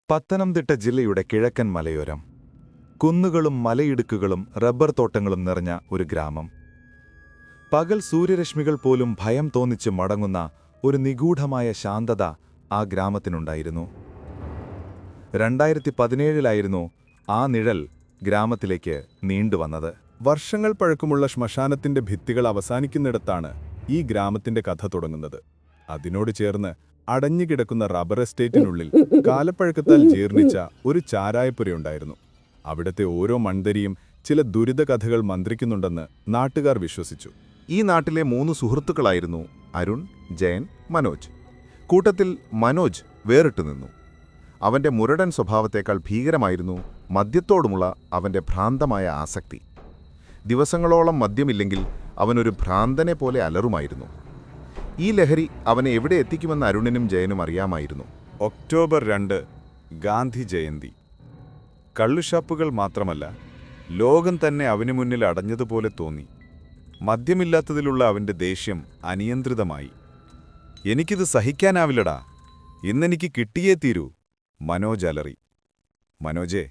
പത്തനംതിട്ട ജില്ലയുടെ കിഴക്കൻ മലയോരം. കുന്നുകളും മലയിടുക്കുകളും റബ്ബർ തോട്ടങ്ങളും നിറഞ്ഞ ഒരു ഗ്രാമം. പകൽ സൂര്യരശ്മികൾ പോലും ഭയം തോന്നിച്ച് മടങ്ങുന്ന ഒരു നിഗൂഢമായ ശാന്തത ആ ഗ്രാമത്തിനുണ്ടായിരുന്നു. 2017 ആ നിഴൽ ഗ്രാമത്തിലേക്ക് നീണ്ടുവന്നത്. വർഷങ്ങൾ പഴക്കമുള്ള ശ്മശാനത്തിന്റെ ഭിത്തികൾ അവസാനിക്കുന്നിടത്താണ് ഈ ഗ്രാമത്തിന്റെ കഥ തുടങ്ങുന്നത്. അതിനോട് ചേർന്ന് അടഞ്ഞുകിടക്കുന്ന റബ്ബർ എസ്റ്റേറ്റിനുള്ളിൽ കാലപ്പഴക്കത്താൽ ജീർണിച്ച ഒരു ചാരായപ്പുരയുണ്ടായിരുന്നു. അവിടുത്തെ ഓരോ മൺതരിയും ചില ദുരിതകഥകൾ മന്ത്രിക്കുന്നുണ്ടെന്ന് നാട്ടുകാർ വിശ്വസിച്ചു. ഈ നാട്ടിലെ 3 സുഹൃത്തുക്കളായിരുന്നു അരുൺ, ജയൻ, മനോജ്. കൂട്ടത്തിൽ മനോജ് വേറിട്ടുനിന്നു. അവന്റെ മുരടൻ സ്വഭാവത്തേക്കാൾ ഭീകരമായിരുന്നു മദ്യത്തോടുമുള്ള അവന്റെ ഭ്രാന്തമായ ആസക്തി. ദിവസങ്ങളോളം മദ്യമില്ലെങ്കിൽ അവനൊരു ഭ്രാന്തനെ പോലെ അലറുമായിരുന്നു. ഈ ലഹരി അവനെ എവിടെ എത്തിക്കുമെന്ന് അരുണിനും ജയനും അറിയാമായിരുന്നു. ഒക്ടോബർ 2 ഗാന്ധി ജയന്തി. കള്ളുഷാപ്പുകൾ മാത്രമല്ല, ലോകം തന്നെ അവനു മുന്നിൽ അടഞ്ഞതുപോലെ തോന്നി. മദ്യമില്ലാത്തതിലുള്ള അവന്റെ ദേഷ്യം അനിയന്ത്രിതമായി. എനിക്കിത് സഹിക്കാനാവില്ലടാ, ഇന്നെനിക്ക് കിട്ടിയേ തീരൂ, മനോജ് അലറി. മനോജേ,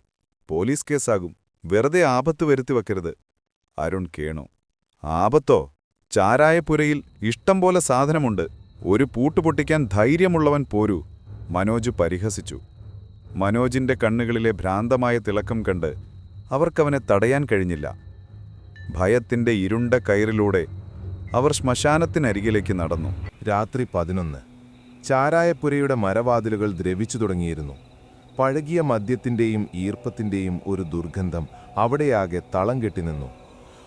പോലീസ് കേസാകും, വെറുതെ ആപത്ത് വരുത്തി വെക്കരുത്. അരുൺ കേണു. ആപത്തോ? ചാരായപ്പുരയിൽ ഇഷ്ടം പോലെ സാധനമുണ്ട്, ഒരു പൂട്ട് പൊട്ടിക്കാൻ ധൈര്യമുള്ളവൻ പോരൂ, മനോജ് പരിഹസിച്ചു. മനോജിന്റെ കണ്ണുകളിലെ ഭ്രാന്തമായ തിളക്കം കണ്ട് അവർക്കവനെ തടയാൻ കഴിഞ്ഞില്ല. ഭയത്തിന്റെ ഇരുണ്ട കയറിലൂടെ അവർ ശ്മശാനത്തിനരികിലേക്ക് നടന്നു. രാത്രി 11. ചാരായപ്പുരയുടെ മരവാതിലുകൾ ദ്രവിച്ചു തുടങ്ങിയിരുന്നു. പഴകിയ മദ്യത്തിന്റെയും ഈർപ്പത്തിന്റെയും ഒരു ദുർഗന്ധം അവിടെയാകെ തളം കെട്ടിനിന്നു.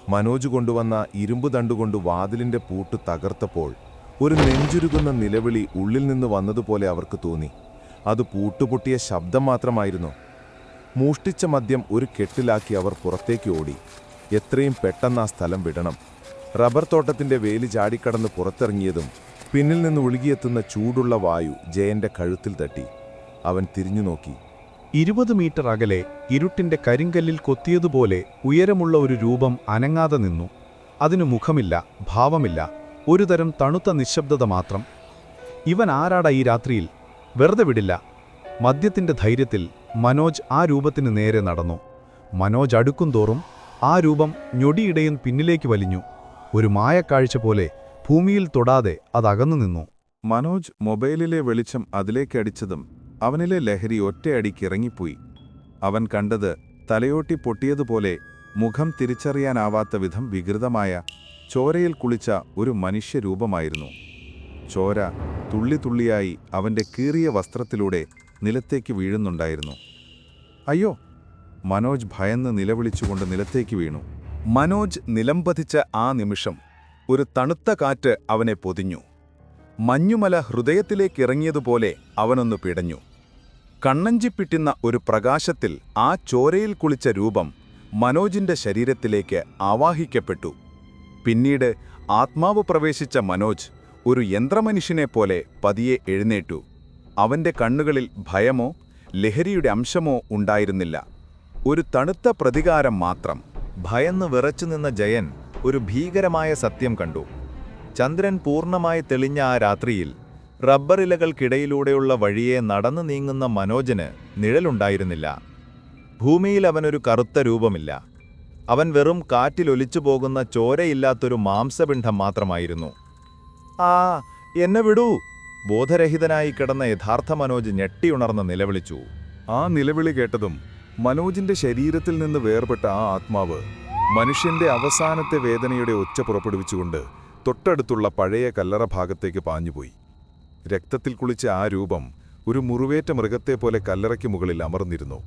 മനോജ് കൊണ്ടുവന്ന ഇരുമ്പ് തണ്ടുകൊണ്ട് വാതിലിന്റെ പൂട്ട് തകർത്തപ്പോൾ ഒരു നെഞ്ചുരുകുന്ന നിലവിളി ഉള്ളിൽ നിന്ന് വന്നതുപോലെ അവർക്ക് തോന്നി. അത് പൂട്ടുപൊട്ടിയ ശബ്ദം മാത്രമായിരുന്നു. മോഷ്ടിച്ച മദ്യം ഒരു കെട്ടിലാക്കി അവർ പുറത്തേക്ക് ഓടി. എത്രയും പെട്ടെന്ന് ആ സ്ഥലം വിടണം. റബ്ബർ തോട്ടത്തിന്റെ വേലി ചാടിക്കടന്ന് പുറത്തിറങ്ങിയതും പിന്നിൽ നിന്ന് ഒഴുകിയെത്തുന്ന ചൂടുള്ള വായു ജയന്റെ കഴുത്തിൽ തട്ടി. അവൻ തിരിഞ്ഞു നോക്കി. 20 മീറ്റർ അകലെ ഇരുട്ടിന്റെ കരിങ്കല്ലിൽ കൊത്തിയതുപോലെ ഉയരമുള്ള ഒരു രൂപം അനങ്ങാതെ നിന്നു. അതിനു മുഖമില്ല, ഭാവമില്ല, ഒരുതരം തണുത്ത നിശബ്ദത മാത്രം. ഇവൻ ആരാടാ ഈ രാത്രിയിൽ? വെറുതെ വിടില്ല. മദ്യത്തിന്റെ ധൈര്യത്തിൽ മനോജ് ആ രൂപത്തിന് നേരെ നടന്നു. മനോജ് അടുക്കുംതോറും ആ രൂപം ഞൊടിയിടയും പിന്നിലേക്ക് വലിഞ്ഞു. ഒരു മായക്കാഴ്ച പോലെ ഭൂമിയിൽ തൊടാതെ അതകന്നു നിന്നു. മനോജ് മൊബൈലിലെ വെളിച്ചം അതിലേക്കടിച്ചതും അവനിലെ ലഹരി ഒറ്റയടിക്കിറങ്ങിപ്പോയി. അവൻ കണ്ടത് തലയോട്ടി പൊട്ടിയതുപോലെ മുഖം തിരിച്ചറിയാനാവാത്ത വിധം വികൃതമായ, ചോരയിൽ കുളിച്ച ഒരു മനുഷ്യരൂപമായിരുന്നു. ചോര തുള്ളി തുള്ളിയായി അവന്റെ കീറിയ വസ്ത്രത്തിലൂടെ നിലത്തേക്ക് വീഴുന്നുണ്ടായിരുന്നു. അയ്യോ! മനോജ് ഭയന്ന് നിലവിളിച്ചുകൊണ്ട് നിലത്തേക്ക് വീണു. മനോജ് നിലംപതിച്ച ആ നിമിഷം ഒരു തണുത്ത കാറ്റ് അവനെ പൊതിഞ്ഞു. മഞ്ഞുമല ഹൃദയത്തിലേക്കിറങ്ങിയതുപോലെ അവനൊന്ന് പിടഞ്ഞു. കണ്ണഞ്ചിപ്പിട്ടുന്ന ഒരു പ്രകാശത്തിൽ ആ ചോരയിൽ കുളിച്ച രൂപം മനോജിന്റെ ശരീരത്തിലേക്ക് ആവാഹിക്കപ്പെട്ടു. പിന്നീട് ആത്മാവ് പ്രവേശിച്ച മനോജ് ഒരു യന്ത്രമനുഷ്യനെപ്പോലെ പതിയെ എഴുന്നേറ്റു. അവന്റെ കണ്ണുകളിൽ ഭയമോ ലഹരിയുടെ അംശമോ ഉണ്ടായിരുന്നില്ല, ഒരു തണുത്ത പ്രതികാരം മാത്രം. ഭയന്ന് വിറച്ചുനിന്ന ജയൻ ഒരു ഭീകരമായ സത്യം കണ്ടു. ചന്ദ്രൻ പൂർണ്ണമായി തെളിഞ്ഞ ആ രാത്രിയിൽ റബ്ബറിലകൾക്കിടയിലൂടെയുള്ള വഴിയെ നടന്നു നീങ്ങുന്ന മനോജിന് നിഴലുണ്ടായിരുന്നില്ല. ഭൂമിയിൽ അവനൊരു കറുത്ത രൂപമില്ല. അവൻ വെറും കാറ്റിലൊലിച്ചു പോകുന്ന ചോരയില്ലാത്തൊരു മാംസപിണ്ഡം മാത്രമായിരുന്നു. ആ, എന്നെ വിടൂ! ബോധരഹിതനായി കിടന്ന യഥാർത്ഥ മനോജ് ഞെട്ടിയുണർന്ന് നിലവിളിച്ചു. ആ നിലവിളി കേട്ടതും മനോജിന്റെ ശരീരത്തിൽ നിന്ന് വേർപെട്ട ആ ആത്മാവ് മനുഷ്യന്റെ അവസാനത്തെ വേദനയുടെ ഒച്ച പുറപ്പെടുവിച്ചുകൊണ്ട് തൊട്ടടുത്തുള്ള പഴയ കല്ലറ ഭാഗത്തേക്ക് പാഞ്ഞുപോയി. രക്തത്തിൽ കുളിച്ച ആ രൂപം ഒരു മുറിവേറ്റ മൃഗത്തെപ്പോലെ കല്ലറയ്ക്ക് മുകളിൽ അമർന്നിരുന്നു.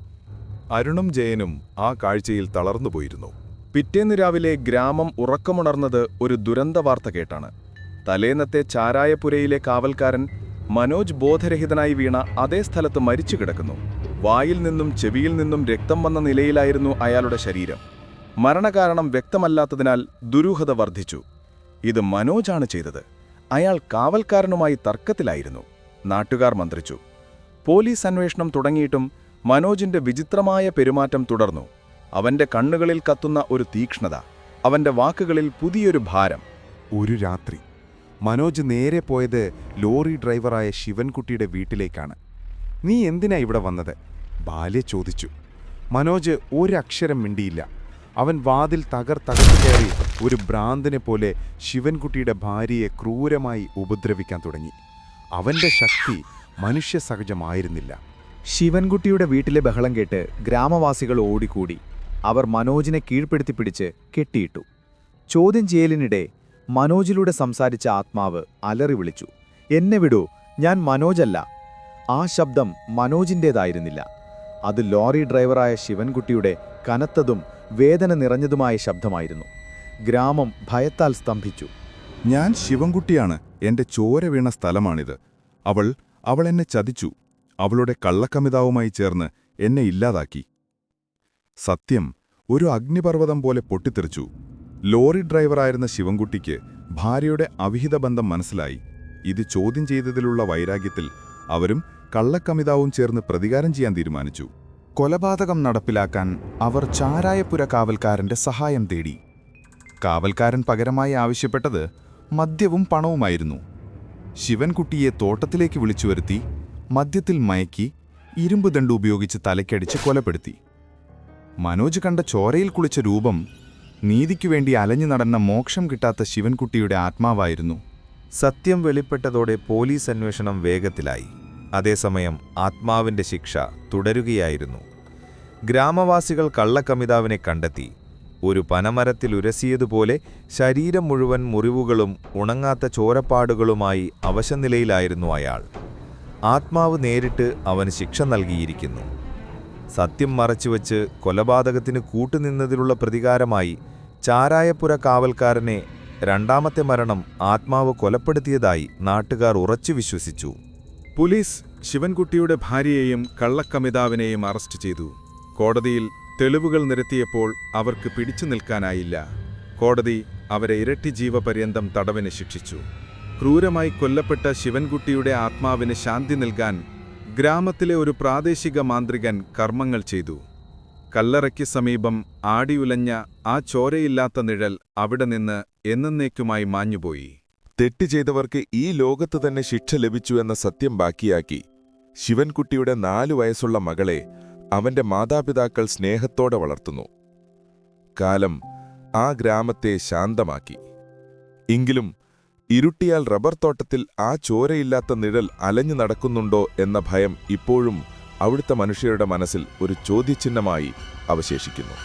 അരുണും ജയനും ആ കാഴ്ചയിൽ തളർന്നുപോയിരുന്നു. പിറ്റേന്ന് രാവിലെ ഗ്രാമം ഉറക്കമുണർന്നത് ഒരു ദുരന്ത വാർത്ത കേട്ടാണ്. തലേന്നത്തെ ചാരായപ്പുരയിലെ കാവൽക്കാരൻ മനോജ് ബോധരഹിതനായി വീണ അതേ സ്ഥലത്ത് മരിച്ചു കിടക്കുന്നു. വായിൽ നിന്നും ചെവിയിൽ നിന്നും രക്തം വന്ന നിലയിലായിരുന്നു അയാളുടെ ശരീരം. മരണകാരണം വ്യക്തമല്ലാത്തതിനാൽ ദുരൂഹത വർദ്ധിച്ചു. ഇത് മനോജാണ് ചെയ്തത്. അയാൾ കാവൽക്കാരനുമായി തർക്കത്തിലായിരുന്നു, നാട്ടുകാർ മന്ത്രിച്ചു. പോലീസ് അന്വേഷണം തുടങ്ങിയിട്ടും മനോജിന്റെ വിചിത്രമായ പെരുമാറ്റം തുടർന്നു. അവന്റെ കണ്ണുകളിൽ കത്തുന്ന ഒരു തീക്ഷ്ണത, അവന്റെ വാക്കുകളിൽ പുതിയൊരു ഭാരം. ഒരു രാത്രി മനോജ് നേരെ പോയത് ലോറി ഡ്രൈവറായ ശിവൻകുട്ടിയുടെ വീട്ടിലേക്കാണ്. നീ എന്തിനാ ഇവിടെ വന്നത്? ബാല്യ ചോദിച്ചു. മനോജ് ഒരക്ഷരം മിണ്ടിയില്ല. അവൻ വാതിൽ തകർത്തു കയറി ഒരു ഭ്രാന്തനെ പോലെ ശിവൻകുട്ടിയുടെ ഭാര്യയെ ക്രൂരമായി ഉപദ്രവിക്കാൻ തുടങ്ങി. അവന്റെ ശക്തി മനുഷ്യസഹജമായിരുന്നില്ല. ശിവൻകുട്ടിയുടെ വീട്ടിലെ ബഹളം കേട്ട് ഗ്രാമവാസികൾ ഓടിക്കൂടി. അവർ മനോജിനെ കീഴ്പ്പെടുത്തി പിടിച്ച് കെട്ടിയിട്ടു. ചോദ്യം ചെയ്യലിനിടെ മനോജിലൂടെ സംസാരിച്ച ആത്മാവ് അലറി വിളിച്ചു, "എന്നെ വിടൂ, ഞാൻ മനോജല്ല." ആ ശബ്ദം മനോജിൻ്റേതായിരുന്നില്ല. അത് ലോറി ഡ്രൈവറായ ശിവൻകുട്ടിയുടെ കനത്തതും വേദന നിറഞ്ഞതുമായ ശബ്ദമായിരുന്നു. ഗ്രാമം ഭയത്താൽ സ്തംഭിച്ചു. ഞാൻ ശിവൻകുട്ടിയാണ്. എന്റെ ചോര വീണ സ്ഥലമാണിത്. അവൾ എന്നെ ചതിച്ചു. അവളുടെ കള്ളക്കമിതാവുമായി ചേർന്ന് എന്നെ ഇല്ലാതാക്കി. സത്യം ഒരു അഗ്നിപർവ്വതം പോലെ പൊട്ടിത്തെറിച്ചു. ലോറി ഡ്രൈവറായിരുന്ന ശിവൻകുട്ടിക്ക് ഭാര്യയുടെ അവിഹിത ബന്ധം മനസ്സിലായി. ഇത് ചോദ്യം ചെയ്തതിലുള്ള വൈരാഗ്യത്തിൽ അവരും കള്ളക്കമിതാവും ചേർന്ന് പ്രതികാരം ചെയ്യാൻ തീരുമാനിച്ചു. കൊലപാതകം നടപ്പിലാക്കാൻ അവർ ചാരായപ്പുര കാവൽക്കാരന്റെ സഹായം തേടി. കാവൽക്കാരൻ പകരമായി ആവശ്യപ്പെട്ടത് മദ്യവും പണവുമായിരുന്നു. ശിവൻകുട്ടിയെ തോട്ടത്തിലേക്ക് വിളിച്ചു വരുത്തി മദ്യത്തിൽ മയക്കി ഇരുമ്പ് ദണ്ഡ് ഉപയോഗിച്ച് തലയ്ക്കടിച്ച് കൊലപ്പെടുത്തി. മനോജ് കണ്ട ചോരയിൽ കുളിച്ച രൂപം നീതിക്കുവേണ്ടി അലഞ്ഞു നടന്ന മോക്ഷം കിട്ടാത്ത ശിവൻകുട്ടിയുടെ ആത്മാവായിരുന്നു. സത്യം വെളിപ്പെട്ടതോടെ പോലീസ് അന്വേഷണം വേഗത്തിലായി. അതേസമയം ആത്മാവിന്റെ ശിക്ഷ തുടരുകയായിരുന്നു. ഗ്രാമവാസികൾ കള്ളക്കമിതാവിനെ കണ്ടെത്തി. ഒരു പനമരത്തിൽ ഉരസിയതുപോലെ ശരീരം മുഴുവൻ മുറിവുകളും ഉണങ്ങാത്ത ചോരപ്പാടുകളുമായി അവശനിലയിലായിരുന്നു അയാൾ. ആത്മാവ് നേരിട്ട് അവന് ശിക്ഷ നൽകിയിരിക്കുന്നു. സത്യം മറച്ചുവെച്ച് കൊലപാതകത്തിന് കൂട്ടുനിന്നതിലുള്ള പ്രതികാരമായി ചാരായപ്പുര കാവൽക്കാരനെ രണ്ടാമത്തെ മരണം ആത്മാവ് കൊലപ്പെടുത്തിയതായി നാട്ടുകാർ ഉറച്ചു വിശ്വസിച്ചു. പോലീസ് ശിവൻകുട്ടിയുടെ ഭാര്യയെയും കള്ളക്കമിതാവിനെയും അറസ്റ്റ് ചെയ്തു. കോടതിയിൽ തെളിവുകൾ നിരത്തിയപ്പോൾ അവർക്ക് പിടിച്ചു നിൽക്കാനായില്ല. കോടതി അവരെ ഇരട്ടി ജീവപര്യന്തം തടവിന് ശിക്ഷിച്ചു. ക്രൂരമായി കൊല്ലപ്പെട്ട ശിവൻകുട്ടിയുടെ ആത്മാവിന് ശാന്തി നൽകാൻ ഗ്രാമത്തിലെ ഒരു പ്രാദേശിക മാന്ത്രികൻ കർമ്മങ്ങൾ ചെയ്തു. കല്ലറയ്ക്ക് സമീപം ആടിയുലഞ്ഞ ആ ചോരയില്ലാത്ത നിഴൽ അവിടെ നിന്ന് എന്നേക്കുമായി മാഞ്ഞുപോയി. തെറ്റ് ചെയ്തവർക്ക് ഈ ലോകത്ത് തന്നെ ശിക്ഷ ലഭിച്ചു എന്ന സത്യം ബാക്കിയാക്കി ശിവൻകുട്ടിയുടെ 4 വയസ്സുള്ള മകളെ അവന്റെ മാതാപിതാക്കൾ സ്നേഹത്തോടെ വളർത്തുന്നു. കാലം ആ ഗ്രാമത്തെ ശാന്തമാക്കി. എങ്കിലും ഇരുട്ടിയാൽ റബ്ബർ തോട്ടത്തിൽ ആ ചോരയില്ലാത്ത നിഴൽ അലഞ്ഞു നടക്കുന്നുണ്ടോ എന്ന ഭയം ഇപ്പോഴും അവിടുത്തെ മനുഷ്യരുടെ മനസ്സിൽ ഒരു ചോദ്യചിഹ്നമായി അവശേഷിക്കുന്നു.